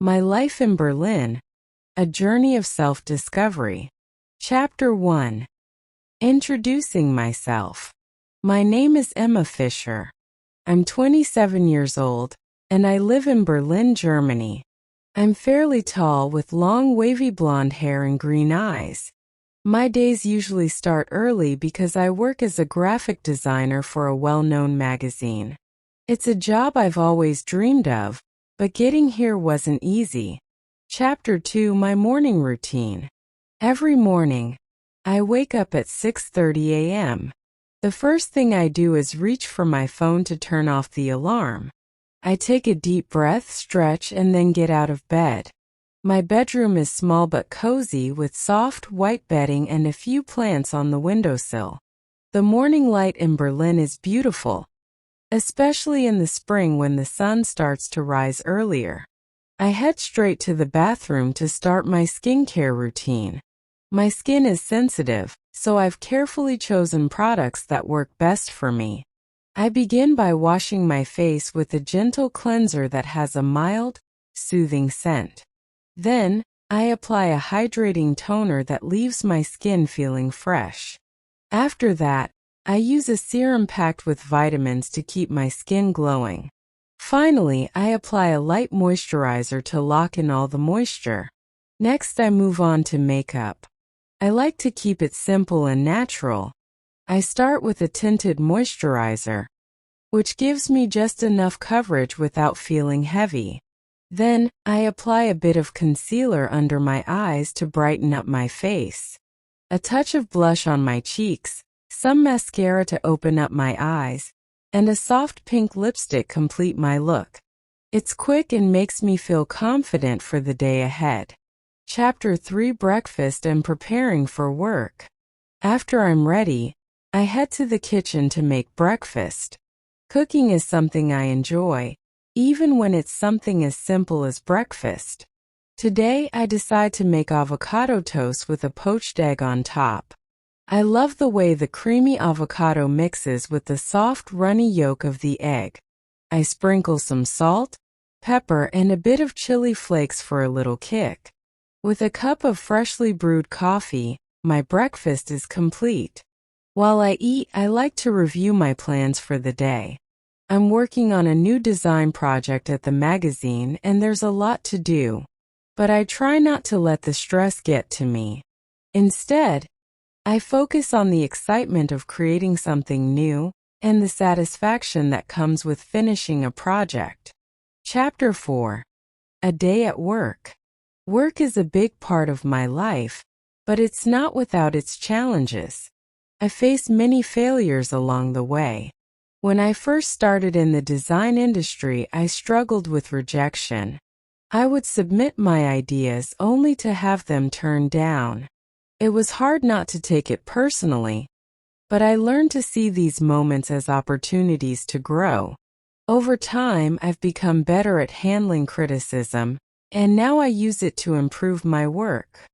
My Life in Berlin, A Journey of Self-Discovery. Chapter 1. Introducing myself. My name is Emma Fischer. I'm 27 years old, and I live in Berlin, Germany. I'm fairly tall with long wavy blonde hair and green eyes. My days usually start early because I work as a graphic designer for a well-known magazine. It's a job I've always dreamed of, but getting here wasn't easy. Chapter 2. My morning routine. Every morning, I wake up at 6:30 a.m. The first thing I do is reach for my phone to turn off the alarm. I take a deep breath, stretch, and then get out of bed. My bedroom is small but cozy with soft white bedding and a few plants on the windowsill. The morning light in Berlin is beautiful, especially in the spring when the sun starts to rise earlier. I head straight to the bathroom to start my skincare routine. My skin is sensitive, so I've carefully chosen products that work best for me. I begin by washing my face with a gentle cleanser that has a mild, soothing scent. Then, I apply a hydrating toner that leaves my skin feeling fresh. After that, I use a serum packed with vitamins to keep my skin glowing. Finally, I apply a light moisturizer to lock in all the moisture. Next, I move on to makeup. I like to keep it simple and natural. I start with a tinted moisturizer, which gives me just enough coverage without feeling heavy. Then, I apply a bit of concealer under my eyes to brighten up my face. A touch of blush on my cheeks, some mascara to open up my eyes, and a soft pink lipstick complete my look. It's quick and makes me feel confident for the day ahead. Chapter 3. Breakfast and preparing for work. After I'm ready, I head to the kitchen to make breakfast. Cooking is something I enjoy, even when it's something as simple as breakfast. Today, I decide to make avocado toast with a poached egg on top. I love the way the creamy avocado mixes with the soft, runny yolk of the egg. I sprinkle some salt, pepper, and a bit of chili flakes for a little kick. With a cup of freshly brewed coffee, my breakfast is complete. While I eat, I like to review my plans for the day. I'm working on a new design project at the magazine and there's a lot to do. But I try not to let the stress get to me. Instead, I focus on the excitement of creating something new and the satisfaction that comes with finishing a project. Chapter 4. A Day at Work. Work is a big part of my life, but it's not without its challenges. I faced many failures along the way. When I first started in the design industry, I struggled with rejection. I would submit my ideas only to have them turned down. It was hard not to take it personally, but I learned to see these moments as opportunities to grow. Over time, I've become better at handling criticism, and now I use it to improve my work.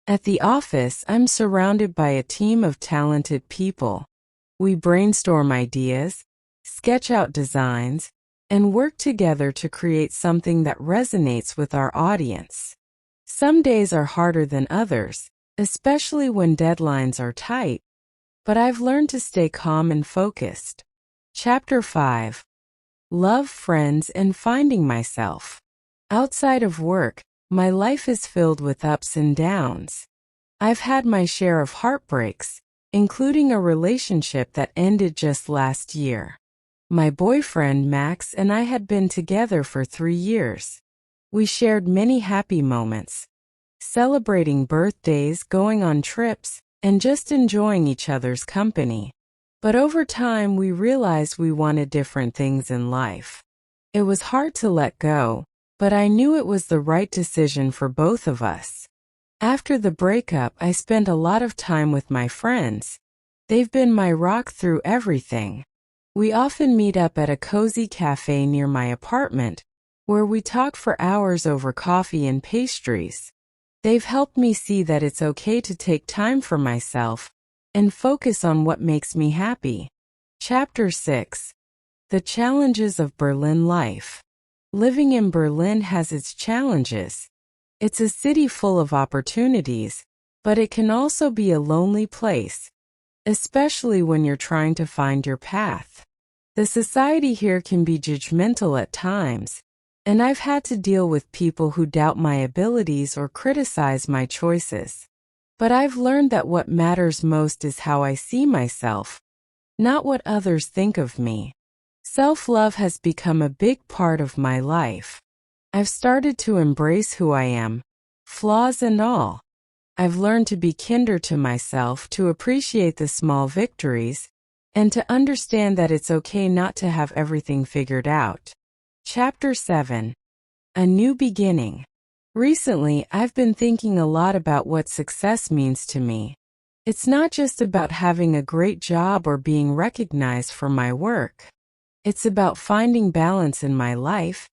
At the office, I'm surrounded by a team of talented people. We brainstorm ideas, sketch out designs, and work together to create something that resonates with our audience. Some days are harder than others, especially when deadlines are tight, but I've learned to stay calm and focused. Chapter 5. Love, friends, and finding myself. Outside of work, my life is filled with ups and downs. I've had my share of heartbreaks, including a relationship that ended just last year. My boyfriend, Max, and I had been together for 3 years. We shared many happy moments, celebrating birthdays, going on trips, and just enjoying each other's company. But over time, we realized we wanted different things in life. It was hard to let go, but I knew it was the right decision for both of us. After the breakup, I spent a lot of time with my friends. They've been my rock through everything. We often meet up at a cozy cafe near my apartment, where we talk for hours over coffee and pastries. They've helped me see that it's okay to take time for myself and focus on what makes me happy. Chapter 6. The Challenges of Berlin Life. Living in Berlin has its challenges. It's a city full of opportunities, but it can also be a lonely place, especially when you're trying to find your path. The society here can be judgmental at times, and I've had to deal with people who doubt my abilities or criticize my choices. But I've learned that what matters most is how I see myself, not what others think of me. Self-love has become a big part of my life. I've started to embrace who I am, flaws and all. I've learned to be kinder to myself, to appreciate the small victories, and to understand that it's okay not to have everything figured out. Chapter 7. A New Beginning. Recently, I've been thinking a lot about what success means to me. It's not just about having a great job or being recognized for my work. It's about finding balance in my life,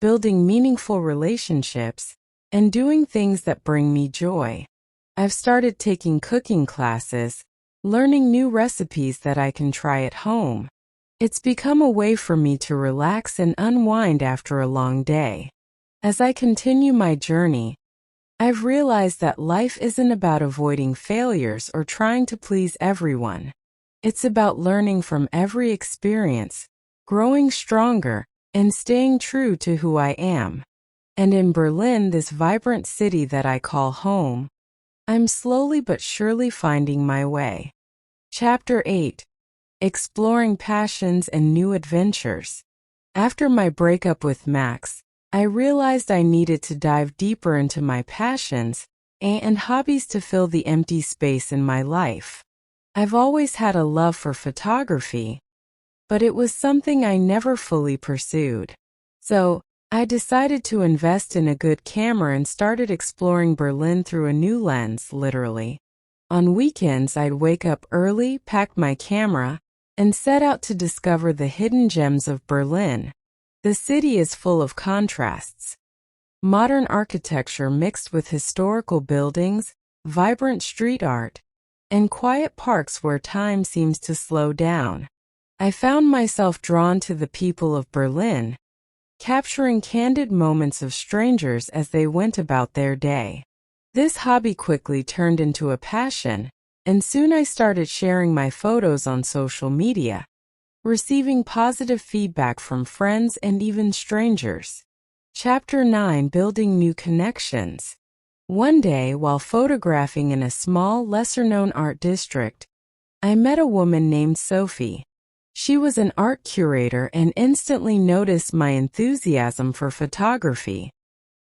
building meaningful relationships, and doing things that bring me joy. I've started taking cooking classes, learning new recipes that I can try at home. It's become a way for me to relax and unwind after a long day. As I continue my journey, I've realized that life isn't about avoiding failures or trying to please everyone. It's about learning from every experience, growing stronger, and staying true to who I am. And in Berlin, this vibrant city that I call home, I'm slowly but surely finding my way. Chapter 8. Exploring Passions and New Adventures. After my breakup with Max, I realized I needed to dive deeper into my passions and hobbies to fill the empty space in my life. I've always had a love for photography, but it was something I never fully pursued. So, I decided to invest in a good camera and started exploring Berlin through a new lens, literally. On weekends, I'd wake up early, pack my camera, and set out to discover the hidden gems of Berlin. The city is full of contrasts. Modern architecture mixed with historical buildings, vibrant street art, and quiet parks where time seems to slow down. I found myself drawn to the people of Berlin, capturing candid moments of strangers as they went about their day. This hobby quickly turned into a passion, and soon I started sharing my photos on social media, receiving positive feedback from friends and even strangers. Chapter 9. Building New Connections. One day, while photographing in a small, lesser-known art district, I met a woman named Sophie. She was an art curator and instantly noticed my enthusiasm for photography.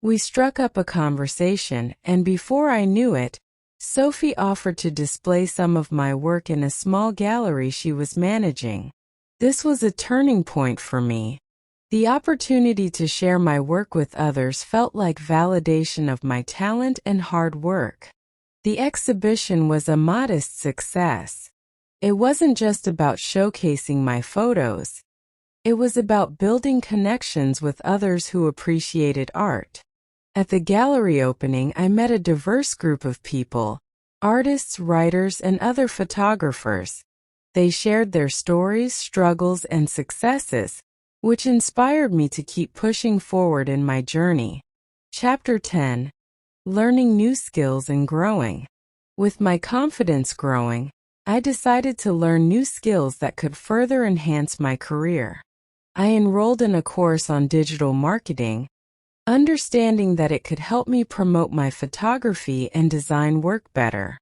We struck up a conversation, and before I knew it, Sophie offered to display some of my work in a small gallery she was managing. This was a turning point for me. The opportunity to share my work with others felt like validation of my talent and hard work. The exhibition was a modest success. It wasn't just about showcasing my photos. It was about building connections with others who appreciated art. At the gallery opening, I met a diverse group of people, artists, writers, and other photographers. They shared their stories, struggles, and successes, which inspired me to keep pushing forward in my journey. Chapter 10. Learning New Skills and Growing. With my confidence growing, I decided to learn new skills that could further enhance my career. I enrolled in a course on digital marketing, understanding that it could help me promote my photography and design work better.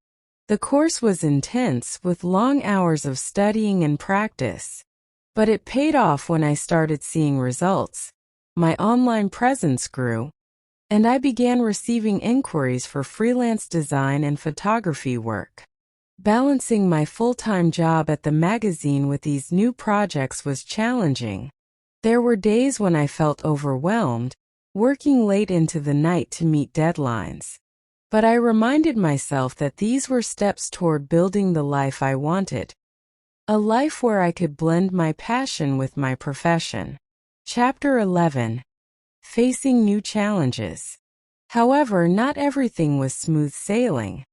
The course was intense, with long hours of studying and practice. But it paid off when I started seeing results. My online presence grew, and I began receiving inquiries for freelance design and photography work. Balancing my full-time job at the magazine with these new projects was challenging. There were days when I felt overwhelmed, working late into the night to meet deadlines. But I reminded myself that these were steps toward building the life I wanted. A life where I could blend my passion with my profession. Chapter 11. Facing New Challenges. However, not everything was smooth sailing.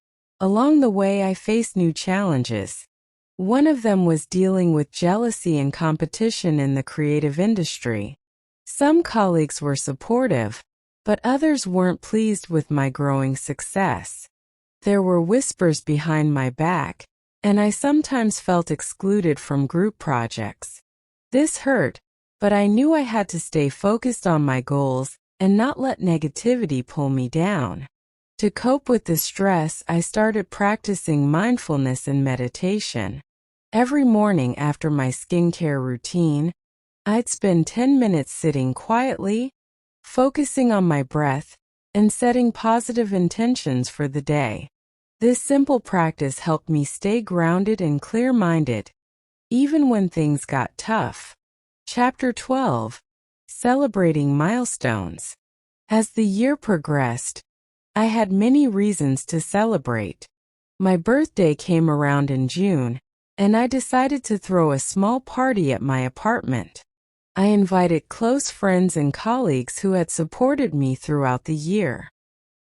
Along the way, I faced new challenges. One of them was dealing with jealousy and competition in the creative industry. Some colleagues were supportive, but others weren't pleased with my growing success. There were whispers behind my back, and I sometimes felt excluded from group projects. This hurt, but I knew I had to stay focused on my goals and not let negativity pull me down. To cope with the stress, I started practicing mindfulness and meditation. Every morning after my skincare routine, I'd spend 10 minutes sitting quietly, focusing on my breath, and setting positive intentions for the day. This simple practice helped me stay grounded and clear-minded, even when things got tough. Chapter 12. Celebrating milestones. As the year progressed, I had many reasons to celebrate. My birthday came around in June, and I decided to throw a small party at my apartment. I invited close friends and colleagues who had supported me throughout the year.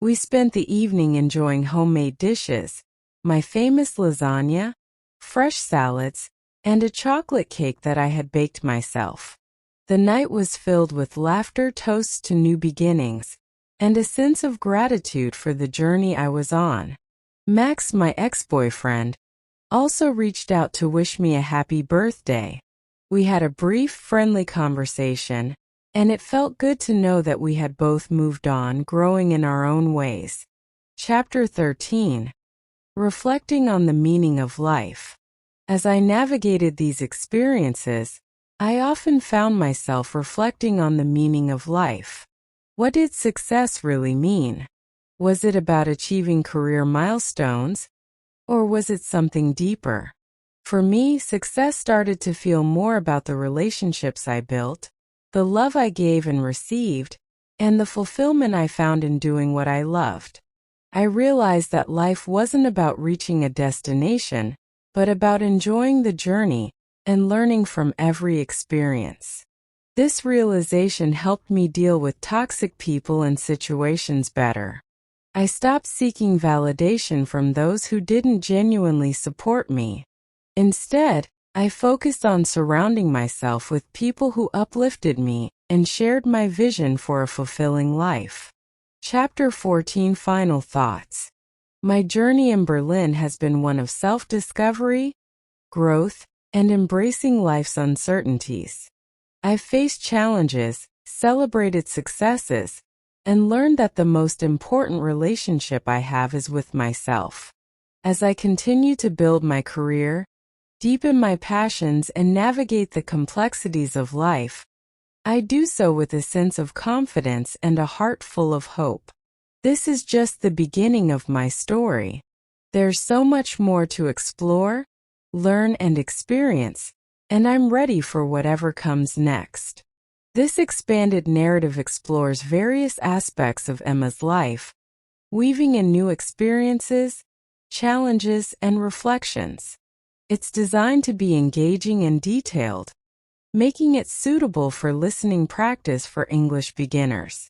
We spent the evening enjoying homemade dishes, my famous lasagna, fresh salads, and a chocolate cake that I had baked myself. The night was filled with laughter, toasts to new beginnings, and a sense of gratitude for the journey I was on. Max, my ex-boyfriend, also reached out to wish me a happy birthday. We had a brief, friendly conversation, and it felt good to know that we had both moved on, growing in our own ways. Chapter 13. Reflecting on the meaning of life. As I navigated these experiences, I often found myself reflecting on the meaning of life. What did success really mean? Was it about achieving career milestones, or was it something deeper? For me, success started to feel more about the relationships I built, the love I gave and received, and the fulfillment I found in doing what I loved. I realized that life wasn't about reaching a destination, but about enjoying the journey and learning from every experience. This realization helped me deal with toxic people and situations better. I stopped seeking validation from those who didn't genuinely support me. Instead, I focused on surrounding myself with people who uplifted me and shared my vision for a fulfilling life. Chapter 14. Final thoughts. My journey in Berlin has been one of self-discovery, growth, and embracing life's uncertainties. I've faced challenges, celebrated successes, and learned that the most important relationship I have is with myself. As I continue to build my career, deepen my passions, and navigate the complexities of life, I do so with a sense of confidence and a heart full of hope. This is just the beginning of my story. There's so much more to explore, learn, and experience, and I'm ready for whatever comes next. This expanded narrative explores various aspects of Emma's life, weaving in new experiences, challenges, and reflections. It's designed to be engaging and detailed, making it suitable for listening practice for English beginners.